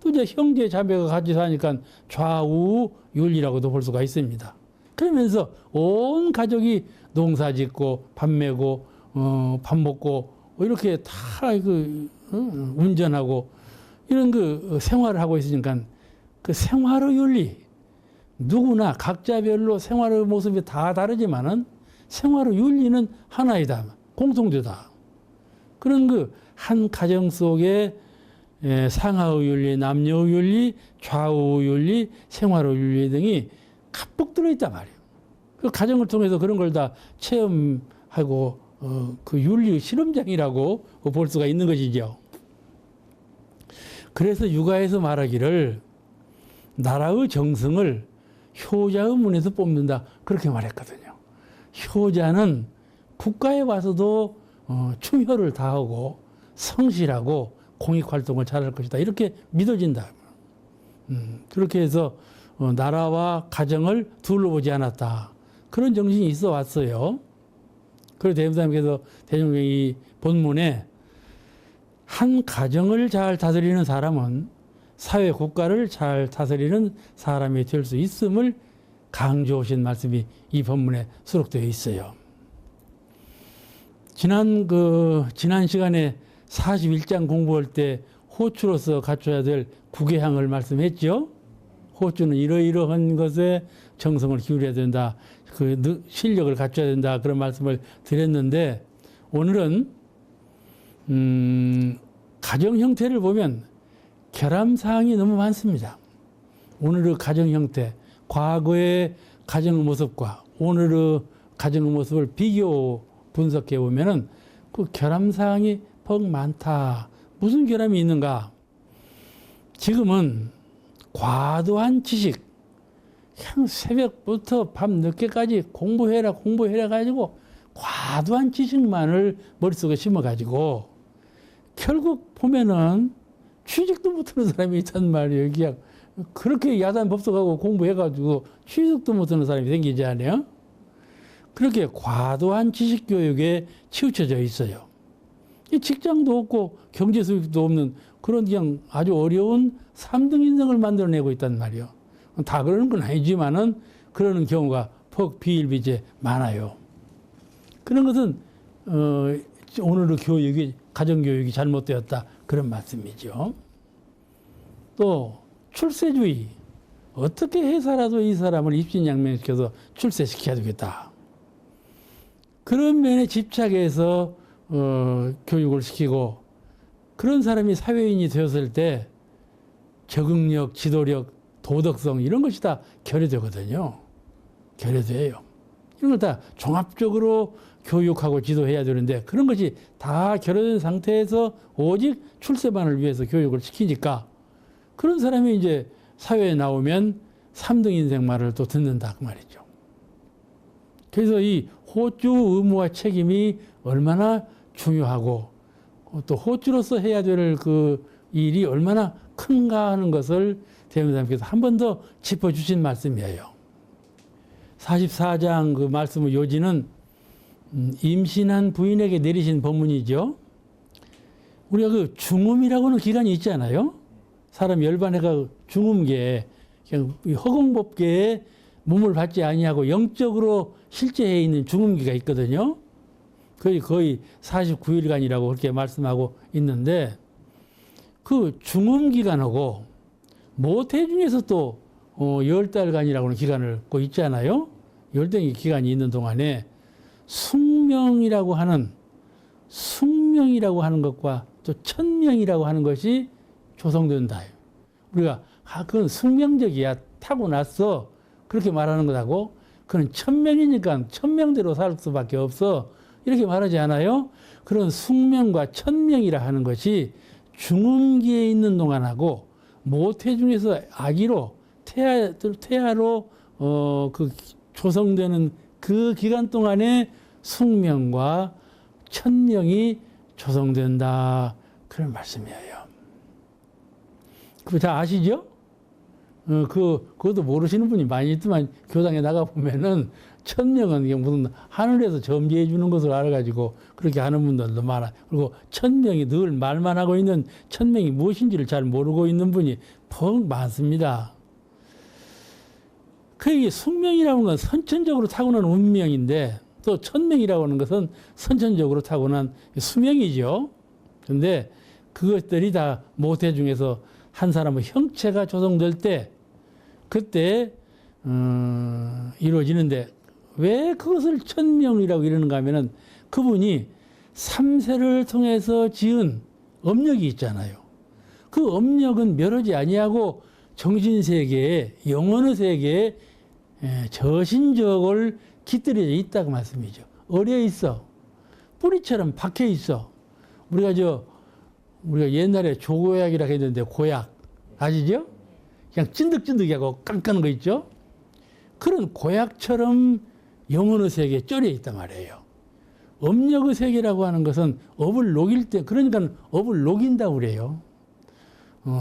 또 이제 형제 자매가 같이 사니까 좌우 윤리라고도 볼 수가 있습니다. 그러면서 온 가족이 농사 짓고 밥 메고 밥 먹고 이렇게 다 운전하고 이런 그 생활을 하고 있으니까 그 생활의 윤리, 누구나 각자별로 생활의 모습이 다 다르지만은 생활의 윤리는 하나이다. 공통되다. 그런 그 한 가정 속에 상하의 윤리, 남녀의 윤리, 좌우의 윤리, 생활의 윤리 등이 가득 들어있단 말이에요. 그 가정을 통해서 그런 걸 다 체험하고 그 윤리 실험장이라고 볼 수가 있는 것이죠. 그래서 육아에서 말하기를 나라의 정성을 효자의 문에서 뽑는다 그렇게 말했거든요. 효자는 국가에 와서도 충효를 다하고 성실하고 공익활동을 잘할 것이다 이렇게 믿어진다. 그렇게 해서 나라와 가정을 둘러보지 않았다. 그런 정신이 있어 왔어요. 그래서 대무사님께서 대종경이 본문에 한 가정을 잘 다스리는 사람은 사회 국가를 잘 다스리는 사람이 될 수 있음을 강조하신 말씀이 이 본문에 수록되어 있어요. 지난 시간에 41장 공부할 때 호주로서 갖춰야 될 국외향을 말씀했죠. 호주는 이러이러한 것에 정성을 기울여야 된다. 그 실력을 갖춰야 된다. 그런 말씀을 드렸는데 오늘은 가정 형태를 보면 결함사항이 너무 많습니다. 오늘의 가정 형태, 과거의 가정의 모습과 오늘의 가정의 모습을 비교 분석해 보면은 그 결함사항이 퍽 많다. 무슨 결함이 있는가? 지금은 과도한 지식, 그냥 새벽부터 밤 늦게까지 공부해라 가지고 과도한 지식만을 머릿속에 심어가지고 결국 보면은 취직도 못하는 사람이 있단 말이에요. 그냥 그렇게 야단 법석하고 공부해가지고 취직도 못하는 사람이 생기지 않아요? 그렇게 과도한 지식 교육에 치우쳐져 있어요. 직장도 없고 경제 수입도 없는 그런 그냥 아주 어려운 3등 인생을 만들어내고 있단 말이에요. 다 그러는 건 아니지만은 그러는 경우가 퍽 비일비재 많아요. 그런 것은 오늘의 교육이 가정교육이 잘못되었다 그런 말씀이죠. 또 출세주의, 어떻게 해서라도 이 사람을 입신양명시켜서 출세시켜야 되겠다. 그런 면에 집착해서 교육을 시키고 그런 사람이 사회인이 되었을 때 적응력, 지도력, 도덕성 이런 것이 다 결여되거든요. 결여돼요. 이런 걸 다 종합적으로 교육하고 지도해야 되는데 그런 것이 다 결여된 상태에서 오직 출세만을 위해서 교육을 시키니까 그런 사람이 이제 사회에 나오면 3등 인생 말을 또 듣는다 그 말이죠. 그래서 이 호주 의무와 책임이 얼마나 중요하고 또 호주로서 해야 될 그 일이 얼마나 큰가 하는 것을 대무사님께서 한 번 더 짚어주신 말씀이에요. 44장 그 말씀의 요지는 임신한 부인에게 내리신 법문이죠. 우리가 그 중음이라고 하는 기간이 있잖아요. 사람 열반해가 중음계에 그냥 허공법계에 몸을 받지 아니하고 영적으로 실제해 있는 중음기가 있거든요. 거의 49일간이라고 그렇게 말씀하고 있는데 그 중음기간하고 모태 중에서 또 10달간이라고 하는 기간을 꼭 있잖아요. 10달 기간이 있는 동안에 숙명이라고 하는 것과 또 천명이라고 하는 것이 조성된다. 우리가 그건 숙명적이야. 타고났어. 그렇게 말하는 것하고 그건 천명이니까 천명대로 살 수밖에 없어. 이렇게 말하지 않아요? 그런 숙명과 천명이라 하는 것이 중음기에 있는 동안하고 모태 중에서 아기로 태아로 그 조성되는 그 기간 동안에 숙명과 천명이 조성된다. 그런 말씀이에요. 그거 다 아시죠? 그것도 모르시는 분이 많이 있지만 교당에 나가 보면은 천명은 이게 무슨 하늘에서 점지해 주는 것을 알아가지고 그렇게 하는 분들도 많아. 그리고 천명이 늘 말만 하고 있는 천명이 무엇인지를 잘 모르고 있는 분이 퍽 많습니다. 그 숙명이라는 건 선천적으로 타고난 운명인데 또 천명이라고 하는 것은 선천적으로 타고난 수명이죠. 그런데 그것들이 다 모태 중에서 한 사람의 형체가 조성될 때 그때 이루어지는데 왜 그것을 천명이라고 이러는가 하면은 그분이 삼세를 통해서 지은 업력이 있잖아요. 그 업력은 멸하지 아니하고 정신세계에 영혼의 세계에 저신적을 깃들여져 있다고 말씀이죠. 어려 있어. 뿌리처럼 박혀 있어. 우리가 옛날에 조고약이라고 했는데 고약 아시죠? 그냥 찐득찐득하고 깐깐한 거 있죠? 그런 고약처럼 영혼의 세계에 쩔여 있단 말이에요. 업력의 세계라고 하는 것은 업을 녹일 때, 그러니까 업을 녹인다고 그래요.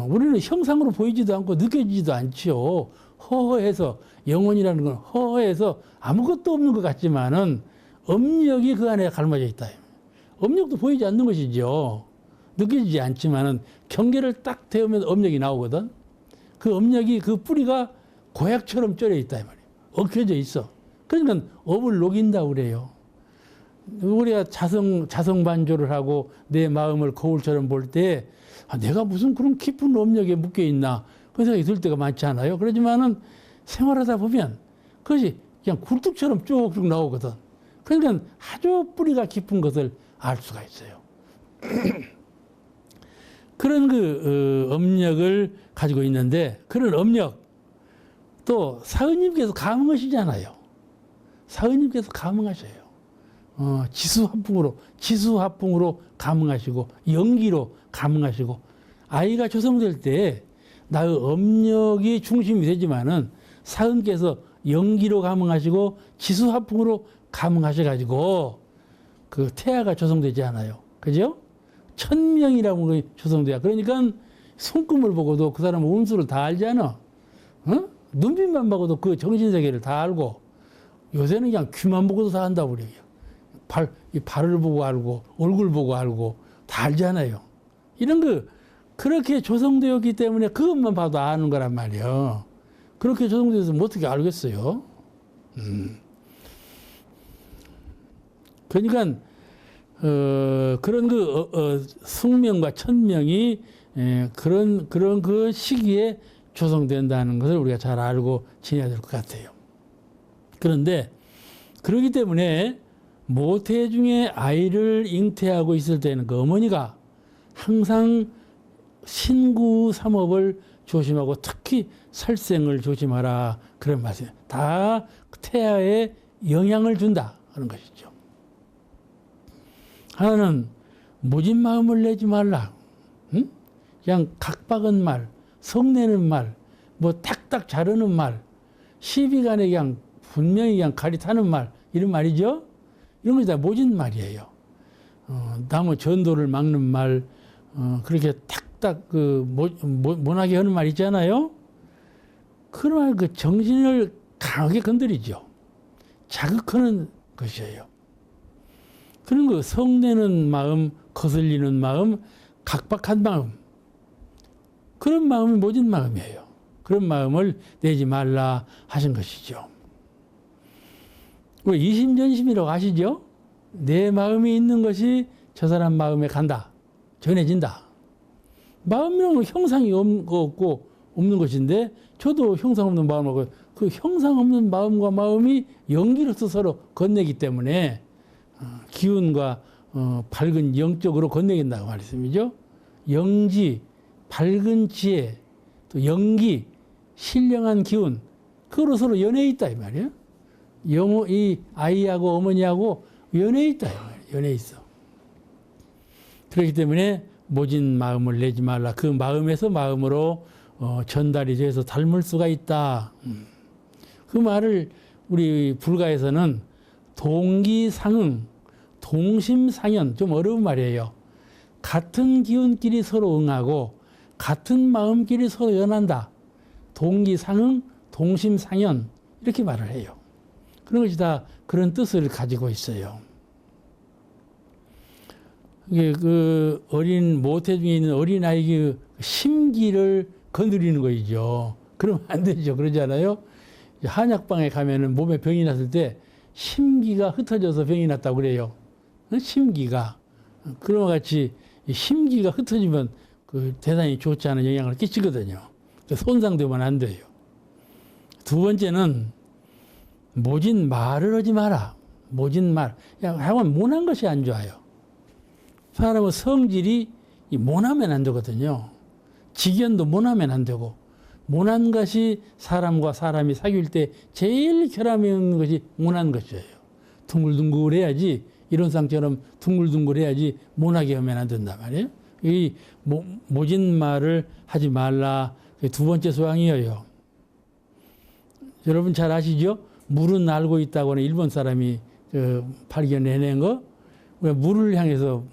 우리는 형상으로 보이지도 않고 느껴지지도 않죠. 허허해서, 영혼이라는 건 허허해서 아무것도 없는 것 같지만은 업력이 그 안에 갈라져 있다. 업력도 보이지 않는 것이죠. 느껴지지 않지만은 경계를 딱 대우면 업력이 나오거든. 그 업력이 그 뿌리가 고약처럼 쩔여 있다 이 말이에요. 얽혀져 있어. 그러니까 업을 녹인다고 그래요. 우리가 자성반조를 하고 내 마음을 거울처럼 볼 때 내가 무슨 그런 깊은 업력에 묶여 있나 그런 생각이 들 때가 많지 않아요. 그렇지만은 생활하다 보면 그것이 그냥 굴뚝처럼 쭉쭉 나오거든. 그러니까 아주 뿌리가 깊은 것을 알 수가 있어요. 그런 업력을 가지고 있는데 그런 업력 또 사은님께서 감응하시잖아요. 사은님께서 감응하셔요. 지수화풍으로 감응하시고 연기로 감응하시고 아이가 조성될 때 나의 업력이 중심이 되지만은 사은께서 연기로 감응하시고 지수화풍으로 감응하셔가지고 그 태아가 조성되지 않아요. 그죠? 천명이라고 하는 게 조성돼야. 그러니까 손금을 보고도 그 사람은 운수를 다 알잖아. 눈빛만 보고도 그 정신세계를 다 알고 요새는 그냥 귀만 보고도 다 안다고 그래요. 발을 보고 알고 얼굴 보고 알고 다 알잖아요. 이런 거 그렇게 조성되었기 때문에 그것만 봐도 아는 거란 말이에요. 그렇게 조성되어서 뭐 어떻게 알겠어요? 그러니까 그런 숙명과 천명이 그런 그 시기에 조성된다는 것을 우리가 잘 알고 지내야 될 것 같아요. 그런데 그렇기 때문에 모태 중에 아이를 잉태하고 있을 때는 그 어머니가 항상 신구삼업을 조심하고 특히 살생을 조심하라 그런 말씀이에요. 다 태아에 영향을 준다 하는 것이죠. 하나는 모진 마음을 내지 말라. 응? 그냥 각박은 말, 성내는 말, 뭐 탁탁 자르는 말, 시비간에 그냥 분명히 그냥 가리타는 말 이런 말이죠. 이런 것이 다 모진 말이에요. 남의 전도를 막는 말, 그렇게 탁탁 모나게 하는 말 있잖아요. 그런 그 정신을 강하게 건드리죠. 자극하는 것이에요. 그런 거 성내는 마음, 거슬리는 마음, 각박한 마음. 그런 마음이 모진 마음이에요. 그런 마음을 내지 말라 하신 것이죠. 왜 이심전심이라고 아시죠? 내 마음이 있는 것이 저 사람 마음에 간다. 전해진다. 마음이라는 형상이 없고 없는 것인데 저도 형상 없는 마음하고 그 형상 없는 마음과 마음이 연기로서 서로 건네기 때문에 기운과 밝은 영적으로 건네긴다고 말씀이죠. 영지, 밝은 지혜, 또 연기, 신령한 기운, 그거로 서로 연해 있다 이 말이에요. 이 아이하고 어머니하고 연해 있다 이 말이에요. 연해 있어. 그렇기 때문에 모진 마음을 내지 말라. 그 마음에서 마음으로 전달이 돼서 닮을 수가 있다. 그 말을 우리 불가에서는 동기상응, 동심상연, 좀 어려운 말이에요. 같은 기운끼리 서로 응하고 같은 마음끼리 서로 연한다. 동기상응, 동심상연 이렇게 말을 해요. 그런 것이 다 그런 뜻을 가지고 있어요. 이게 그 모태 중에 있는 어린아이의 심기를 건드리는 거이죠. 그러면 안 되죠. 그러잖아요. 한약방에 가면은 몸에 병이 났을 때 심기가 흩어져서 병이 났다고 그래요. 심기가. 그런 것 같이 심기가 흩어지면 그 대단히 좋지 않은 영향을 끼치거든요. 손상되면 안 돼요. 두 번째는 모진 말을 하지 마라. 모진 말. 하여간 모난 것이 안 좋아요. 사람의 성질이 모나면 안 되거든요. 직연도 모나면 안 되고, 모난 것이 사람과 사람이 사귈 때 제일 결함이 없는 것이 모난 것이에요. 둥글둥글해야지, 이론상처럼 둥글둥글해야지 모나게 하면 안 된단 말이에요. 이 모진 말을 하지 말라. 두 번째 소양이에요. 여러분 잘 아시죠? 물은 알고 있다고는 일본 사람이 발견해낸 거. 물을 향해서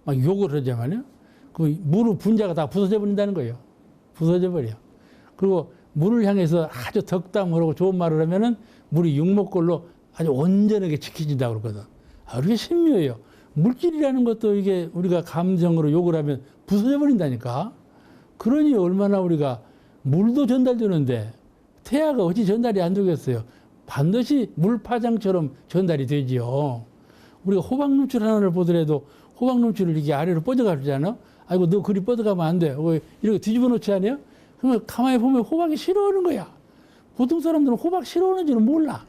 막 욕을 하자면요. 그 물의 분자가 다 부서져 버린다는 거예요. 부서져 버려. 그리고 물을 향해서 아주 덕담을 좋은 말을 하면은 물이 육목골로 아주 온전하게 지켜진다고 그러거든. 그게 신묘해요. 물질이라는 것도 이게 우리가 감정으로 욕을 하면 부서져 버린다니까. 그러니 얼마나 우리가 물도 전달되는데 태아가 어찌 전달이 안 되겠어요. 반드시 물파장처럼 전달이 되지요. 우리가 호박 눈출 하나를 보더라도 호박 눈출을 이렇게 아래로 뻗어가잖아. 아이고 너 그리 뻗어가면 안 돼. 이렇게 뒤집어 놓지 않아요? 그러면 가만히 보면 호박이 싫어하는 거야. 보통 사람들은 호박 싫어하는지는 몰라.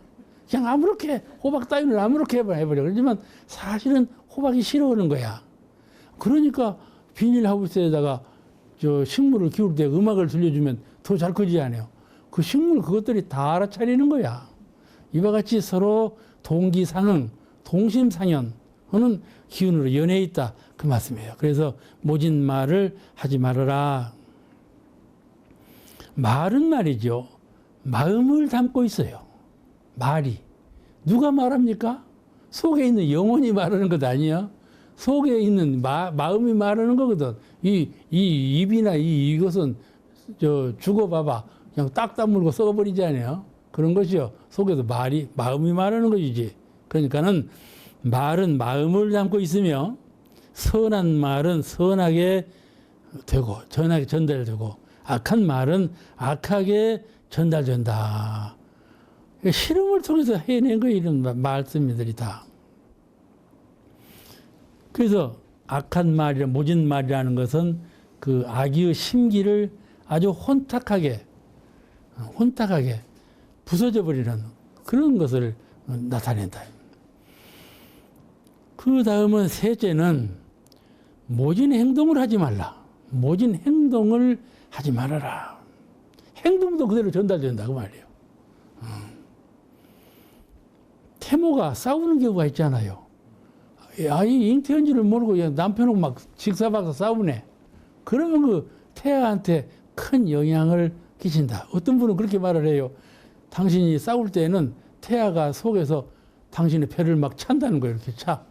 그냥 아무렇게 호박 따위를 아무렇게 해버려. 그렇지만 사실은 호박이 싫어하는 거야. 그러니까 비닐하우스에다가 저 식물을 키울 때 음악을 들려주면 더 잘 크지 않아요. 그 식물 그것들이 다 알아차리는 거야. 이와 같이 서로 동기상응, 동심상연 하는 기운으로 연해 있다. 그 말씀이에요. 그래서 모진 말을 하지 말아라. 말은 말이죠. 마음을 담고 있어요. 말이. 누가 말합니까? 속에 있는 영혼이 말하는 것 아니야? 속에 있는 마음이 말하는 거거든. 이 입이나 이것은 죽어봐봐. 그냥 딱 다물고 썩어버리지 않아요? 그런 것이요. 속에서 마음이 말하는 것이지. 그러니까는 말은 마음을 담고 있으며 선한 말은 선하게 되고 전하게 전달되고 악한 말은 악하게 전달된다. 실험을 통해서 해낸 거 이런 말씀들이 다. 그래서 악한 말이라 모진 말이라는 것은 그 악의 심기를 아주 혼탁하게 부서져 버리는 그런 것을 나타낸다. 그 다음은 셋째는 모진 행동을 하지 말라. 모진 행동을 하지 말아라. 행동도 그대로 전달된다 그 말이에요. 태모가 싸우는 경우가 있잖아요. 아이 잉태한지를 모르고 남편하고 막 직사박사 싸우네. 그러면 그 태아한테 큰 영향을 끼친다. 어떤 분은 그렇게 말을 해요. 당신이 싸울 때는 태아가 속에서 당신의 배를 막 찬다는 거예요. 이렇게 차.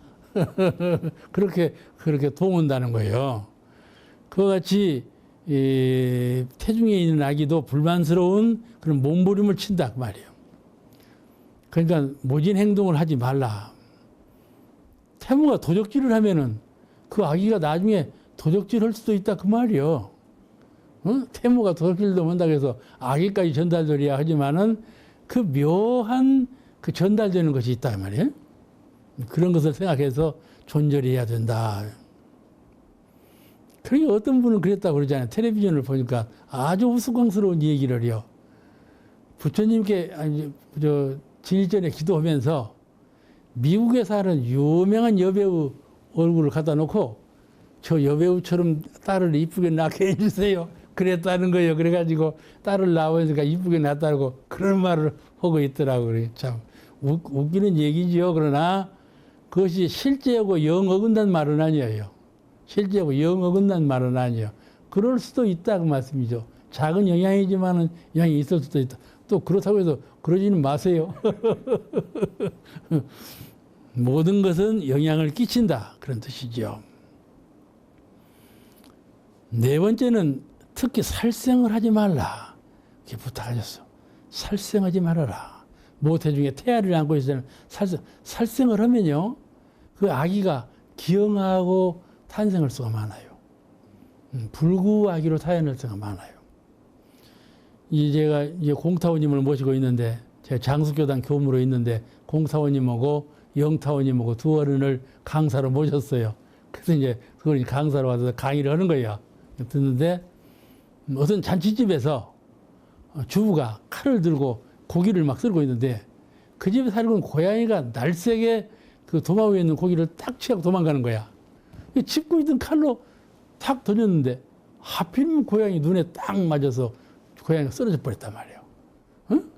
그렇게 동원다는 거예요. 그와 같이 태중에 있는 아기도 불만스러운 그런 몸부림을 친다 그 말이에요. 그러니까 모진 행동을 하지 말라. 태모가 도적질을 하면은 그 아기가 나중에 도적질할 수도 있다 그 말이요. 태모가 도적질도 한다고 해서 아기까지 전달되리야 하지만은 그 묘한 그 전달되는 것이 있다 그 말이에요. 그런 것을 생각해서 존절해야 된다. 그러니까 어떤 분은 그랬다고 그러잖아요. 텔레비전을 보니까 아주 우스꽝스러운 얘기를 해요. 부처님께 진일전에 기도하면서 미국에 사는 유명한 여배우 얼굴을 갖다 놓고 저 여배우처럼 딸을 이쁘게 낳게 해주세요. 그랬다는 거예요. 그래가지고 딸을 낳으니까 이쁘게 낳았다고 그런 말을 하고 있더라고요. 참 웃기는 얘기지요. 그러나 그것이 실제하고 영 어긋난 말은 아니에요. 실제하고 영 어긋난 말은 아니에요. 그럴 수도 있다 그 말씀이죠. 작은 영향이지만은 영향이 있을 수도 있다. 또 그렇다고 해서 그러지는 마세요. 모든 것은 영향을 끼친다. 그런 뜻이죠. 네 번째는 특히 살생을 하지 말라. 이렇게 부탁하셨어. 살생하지 말아라. 모태중에 태아를 안고 있을 때는 살생을 하면요, 그 아기가 기형하고 탄생할 수가 많아요. 불구 아기로 태어날 수가 많아요. 제가 이제 공타원님을 모시고 있는데, 제가 장수교단 교무로 있는데, 공타원님하고 영타원님하고 두 어른을 강사로 모셨어요. 그래서 이제 그걸 강사로 와서 강의를 하는 거예요. 듣는데, 어떤 잔치집에서 주부가 칼을 들고 고기를 막 썰고 있는데, 그 집에 살고 있는 고양이가 날쌔게 그 도마 위에 있는 고기를 딱 취하고 도망가는 거야. 짚고 있던 칼로 탁 던졌는데, 하필이면 고양이 눈에 딱 맞아서 고양이가 쓰러져 버렸단 말이에요. 응?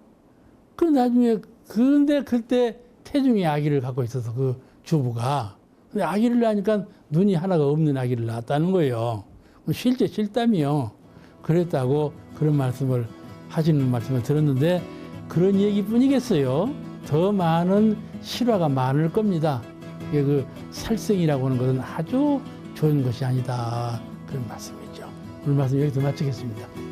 그 나중에, 근데 그때 태중의 아기를 갖고 있어서 그 주부가, 근데 아기를 낳으니까 눈이 하나가 없는 아기를 낳았다는 거예요. 실제 실담이요. 그랬다고 그런 말씀을 하시는 말씀을 들었는데, 그런 얘기뿐이겠어요. 더 많은 실화가 많을 겁니다. 이게 그 살생이라고 하는 것은 아주 좋은 것이 아니다. 그런 말씀이죠. 오늘 말씀 여기서 마치겠습니다.